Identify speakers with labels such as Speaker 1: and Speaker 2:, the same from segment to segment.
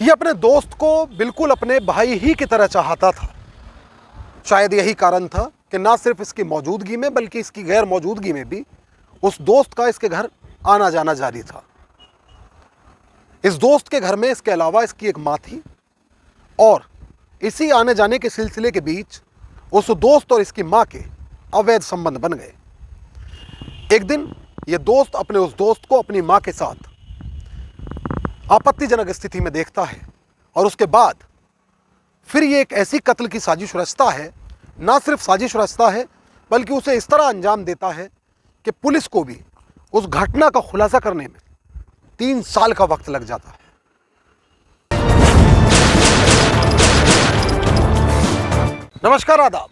Speaker 1: ये अपने दोस्त को बिल्कुल अपने भाई ही की तरह चाहता था। शायद यही कारण था कि ना सिर्फ इसकी मौजूदगी में बल्कि इसकी गैर मौजूदगी में भी उस दोस्त का इसके घर आना जाना जारी था। इस दोस्त के घर में इसके अलावा इसकी एक माँ थी और इसी आने जाने के सिलसिले के बीच उस दोस्त और इसकी माँ के अवैध संबंध बन गए। एक दिन ये दोस्त अपने उस दोस्त को अपनी माँ के साथ आपत्तिजनक स्थिति में देखता है और उसके बाद फिर ये एक ऐसी कत्ल की साजिश रचता है, ना सिर्फ साजिश रचता है बल्कि उसे इस तरह अंजाम देता है कि पुलिस को भी उस घटना का खुलासा करने में 3 साल का वक्त लग जाता है। नमस्कार, आदाब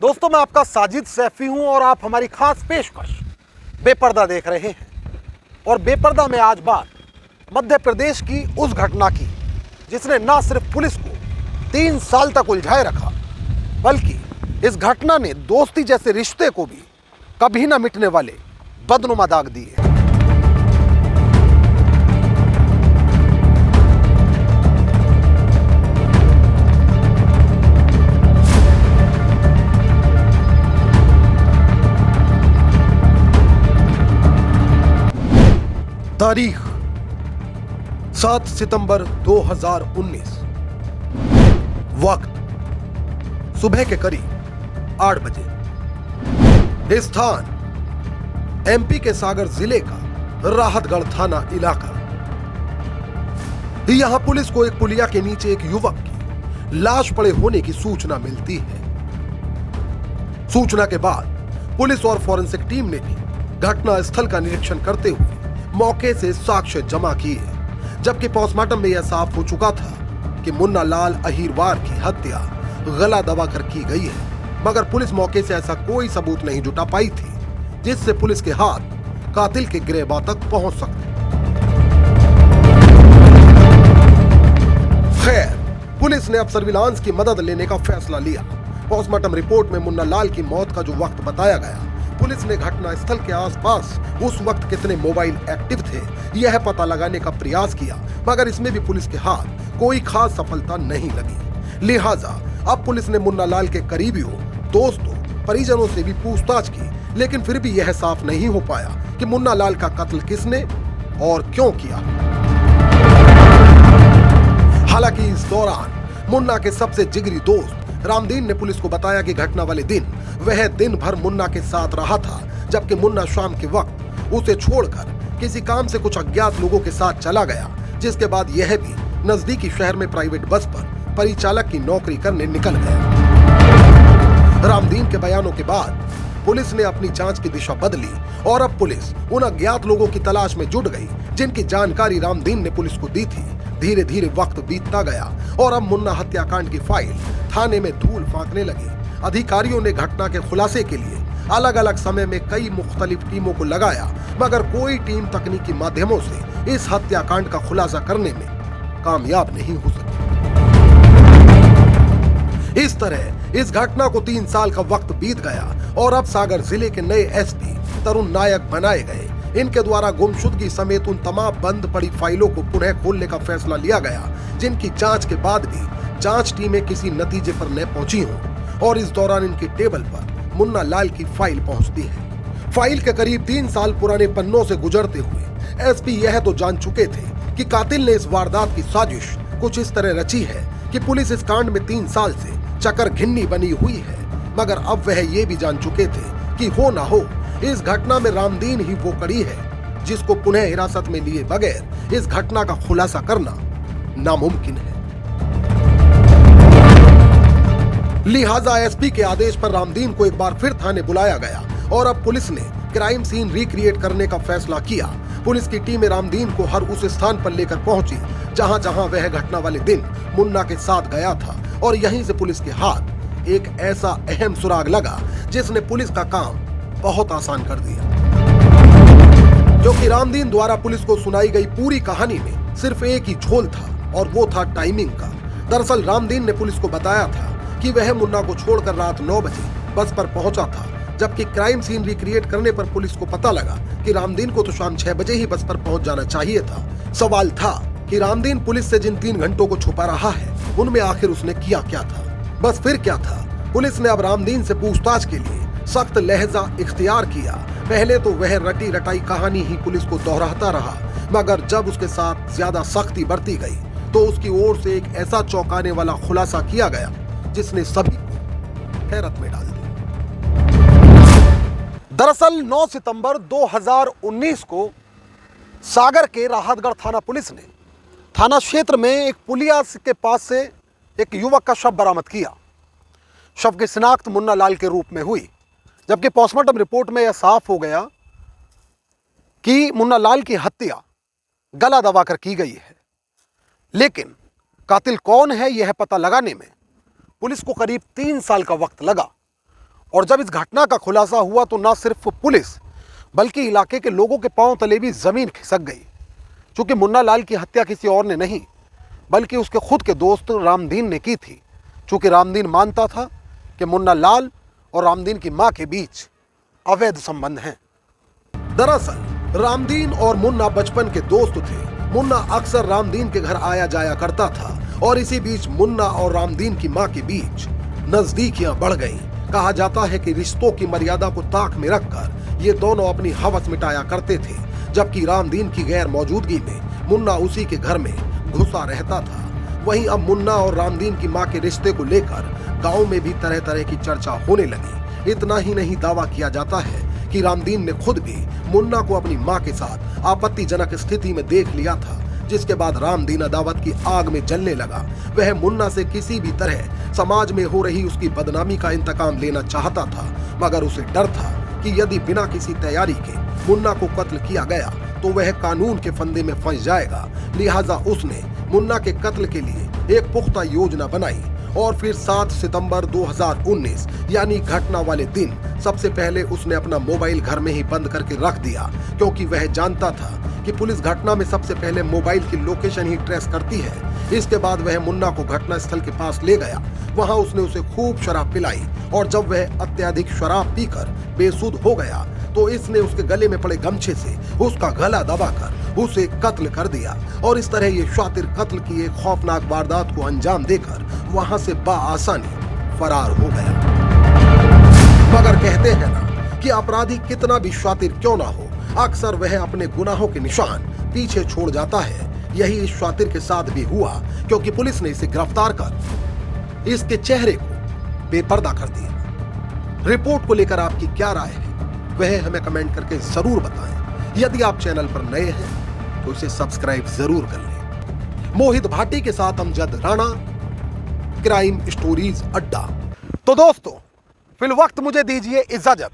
Speaker 1: दोस्तों, मैं आपका साजिद सैफी हूं और आप हमारी खास पेशकश बेपर्दा देख रहे हैं। और बेपर्दा में आज बात मध्य प्रदेश की उस घटना की जिसने ना सिर्फ पुलिस को 3 साल तक उलझाए रखा बल्कि इस घटना ने दोस्ती जैसे रिश्ते को भी कभी ना मिटने वाले बदनुमा दाग दिए। तारीख 7 सितंबर 2019, वक्त सुबह के करीब 8 बजे। स्थान एमपी के सागर जिले का राहतगढ़ थाना इलाका। यहां पुलिस को एक पुलिया के नीचे एक युवक की लाश पड़े होने की सूचना मिलती है। सूचना के बाद पुलिस और फॉरेंसिक टीम ने भी घटना स्थल का निरीक्षण करते हुए मौके से साक्ष्य जमा किए, जबकि पोस्टमार्टम में यह साफ हो चुका था कि मुन्ना लाल अहीरवार की हत्या गला दबाकर की गई है, मगर पुलिस मौके से ऐसा कोई सबूत नहीं जुटा पाई थी जिससे पुलिस के हाथ कातिल के गिरबान तक पहुंच सकते। खैर, पुलिस ने अब सर्विलांस की मदद लेने का फैसला लिया। पोस्टमार्टम रिपोर्ट में मुन्ना लाल की मौत का जो वक्त बताया गया, पुलिस ने घटना स्थल के आसपास उस वक्त कितने मोबाइल एक्टिव थे यह पता लगाने का प्रयास किया, मगर इसमें भी पुलिस के हाथ कोई खास सफलता नहीं लगी। लिहाजा अब पुलिस ने मुन्ना लाल के करीबियों, दोस्तों, परिजनों से भी पूछताछ की, लेकिन फिर भी यह साफ नहीं हो पाया कि मुन्ना लाल का कत्ल किसने और क्यों किया। हालांकि इस दौरान मुन्ना के सबसे जिगरी दोस्त रामदीन ने पुलिस को बताया कि घटना वाले दिन वह दिन भर मुन्ना के साथ रहा था, जबकि मुन्ना शाम के वक्त उसे छोड़कर किसी काम से कुछ अज्ञात लोगों के साथ चला गया, जिसके बाद यह भी नजदीकी शहर में प्राइवेट बस पर परिचालक की नौकरी करने निकल गया। रामदीन के बयानों के बाद पुलिस ने अपनी जांच की दिशा बदली और अब पुलिस उन अज्ञात लोगों की तलाश में जुट गई जिनकी जानकारी रामदीन ने पुलिस को दी थी। धीरे धीरे वक्त बीतता गया और अब मुन्ना हत्याकांड की फाइल थाने में धूल फांकने लगी। अधिकारियों ने घटना के खुलासे के लिए अलग अलग समय में कई मुख्तलिफ टीमों को लगाया, मगर कोई टीम तकनीकी माध्यमों से इस हत्याकांड का खुलासा करने में कामयाब नहीं हो सकी। इस तरह इस घटना को 3 साल का वक्त बीत गया और अब सागर जिले के नए एसपी तरुण नायक बनाए गए। इनके द्वारा गुमशुदगी समेत उन तमाम बंद पड़ी फाइलों को पुनः खोलने का फैसला लिया गया, जिनकी जांच के बाद भी जांच टीमें किसी नतीजे पर न पहुंची हों और इस दौरान इनकी टेबल पर मुन्ना लाल की फाइल पहुंचती है। फाइल के करीब 3 साल पुराने पन्नों से गुजरते हुए एसपी यह तो जान चुके थे कि कातिल ने इस वारदात की साजिश कुछ इस तरह रची है कि पुलिस इस कांड में 3 साल से चकर घिन्नी बनी हुई है, मगर अब वह ये भी जान चुके थे कि हो ना हो इस घटना में रामदीन ही वो कड़ी है जिसको पुनः हिरासत में लिए बगैर इस घटना का खुलासा करना नामुमकिन है। लिहाजा एसपी के आदेश पर रामदीन को एक बार फिर थाने बुलाया गया और अब पुलिस ने क्राइम सीन रिक्रिएट करने का फैसला किया। पुलिस की टीम रामदीन को हर उस स्थान पर लेकर पहुंची जहां जहां वह घटना वाले दिन मुन्ना के साथ गया था और यहीं से पुलिस के हाथ एक ऐसा अहम सुराग लगा जिसने पुलिस का काम बहुत आसान कर दिया। क्योंकि रामदीन द्वारा पुलिस को सुनाई गई पूरी कहानी में सिर्फ एक ही झोल था और वो था टाइमिंग का। दरअसल रामदीन ने पुलिस को बताया था कि वह मुन्ना को छोड़कर रात 9 बजे बस पर पहुंचा था, जबकि क्राइम सीन रिक्रिएट करने पर पुलिस को पता लगा कि रामदीन को तो शाम 6 बजे ही बस पर पहुंच जाना चाहिए था। सवाल था कि रामदीन पुलिस से जिन 3 घंटों को छुपा रहा है उनमें आखिर उसने किया क्या था। बस फिर क्या था, पुलिस ने अब रामदीन से पूछताछ के लिए सख्त लहजा इख्तियार किया। पहले तो वह रटी रटाई कहानी ही पुलिस को दोहराता रहा, मगर जब उसके साथ ज्यादा सख्ती बरती गई तो उसकी ओर से एक ऐसा चौंकाने वाला खुलासा किया गया जिसने सभी को हैरत में डाल दिया। दरअसल 9 सितंबर 2019 को सागर के राहतगढ़ थाना पुलिस ने थाना क्षेत्र में एक पुलिया के पास से एक युवक का शव बरामद किया। शव की शिनाख्त मुन्ना लाल के रूप में हुई, जबकि पोस्टमार्टम रिपोर्ट में यह साफ हो गया कि मुन्ना लाल की हत्या गला दबाकर की गई है। लेकिन कातिल कौन है यह पता लगाने में पुलिस को करीब 3 साल का वक्त लगा। और जब इस घटना का खुलासा हुआ तो न सिर्फ पुलिस बल्कि इलाके के लोगों के पांव तले भी जमीन खिसक गई, क्योंकि मुन्ना लाल की हत्या किसी और ने नहीं बल्कि उसके खुद के दोस्त रामदीन ने की थी। चूंकि रामदीन मानता था कि मुन्ना लाल और रामदीन की मां के बीच अवैध संबंध हैं। दरअसल रामदीन और मुन्ना बचपन के दोस्त थे। मुन्ना अक्सर रामदीन के घर आया जाया करता था और इसी बीच मुन्ना और रामदीन की मां के बीच नजदीकियां बढ़ गईं। कहा जाता है कि रिश्तों की मर्यादा को ताक में रखकर ये दोनों अपनी हवस मिटाया करते थे, जबकि रामदीन की गैर मौजूदगी में मुन्ना उसी के घर में घुसा रहता था। वहीं अब मुन्ना और रामदीन की मां के रिश्ते को लेकर गांव में भी तरह तरह की चर्चा होने लगी। इतना ही नहीं, दावा किया जाता है कि रामदीन ने खुद भी मुन्ना को अपनी मां के साथ आपत्तिजनक स्थिति में देख लिया था, जिसके बाद रामदीन अदावत की आग में जलने लगा। वह मुन्ना से किसी भी तरह समाज में हो रही उसकी बदनामी का इंतकाम लेना चाहता था, मगर उसे डर था कि यदि बिना किसी तैयारी के मुन्ना को कत्ल किया गया तो वह कानून के फंदे में फंस जाएगा। लिहाजा उसने मुन्ना के कत्ल के लिए एक पुख्ता योजना बनाई और फिर 7 सितंबर 2019 यानी घटना वाले दिन सबसे पहले उसने अपना मोबाइल घर में ही बंद करके रख दिया, क्योंकि वह जानता था कि पुलिस घटना में सबसे पहले मोबाइल की लोकेशन ही ट्रेस करती है। इसके बाद वह मुन्ना को घटना स्थल के पास ले गया। वहां उसने उसे खूब शराब पिलाई और जब वह अत्यधिक शराब पीकर बेसुध हो गया तो इसने उसके गले में पड़े गमछे से उसका गला दबाकर उसे कत्ल कर दिया। और इस तरह ये शातिर कत्ल की एक खौफनाक वारदात को अंजाम देकर वहां से बाआसानी फरार हो गया। मगर कहते हैं ना कि अपराधी कितना भी शातिर क्यों ना हो, अक्सर वह अपने गुनाहों के निशान पीछे छोड़ जाता है। यही इस शातिर के साथ भी हुआ, क्योंकि पुलिस ने इसे गिरफ्तार कर इसके चेहरे को बेपर्दा कर दिया। रिपोर्ट को लेकर आपकी क्या राय है वह हमें कमेंट करके जरूर बताएं। यदि आप चैनल पर नए हैं तो इसे सब्सक्राइब जरूर कर लें। मोहित भाटी के साथ अमजद राणा, क्राइम स्टोरीज अड्डा। तो दोस्तों फिल वक्त मुझे दीजिए इजाजत,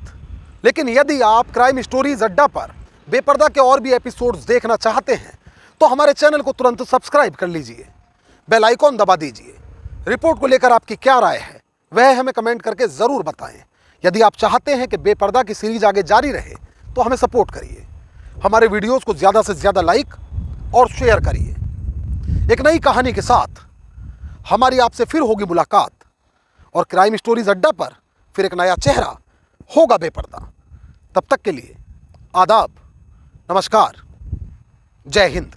Speaker 1: लेकिन यदि आप क्राइम स्टोरीज अड्डा पर बेपर्दा के और भी एपिसोड्स देखना चाहते हैं तो हमारे चैनल को तुरंत सब्सक्राइब कर लीजिए, बेल आइकॉन दबा दीजिए। रिपोर्ट को लेकर आपकी क्या राय है वह हमें कमेंट करके ज़रूर बताएं। यदि आप चाहते हैं कि बेपर्दा की सीरीज आगे जारी रहे तो हमें सपोर्ट करिए, हमारे वीडियोस को ज़्यादा से ज़्यादा लाइक और शेयर करिए। एक नई कहानी के साथ हमारी आपसे फिर होगी मुलाकात और क्राइम स्टोरीज अड्डा पर फिर एक नया चेहरा होगा बेपर्दा। तब तक के लिए आदाब, नमस्कार, जय हिंद।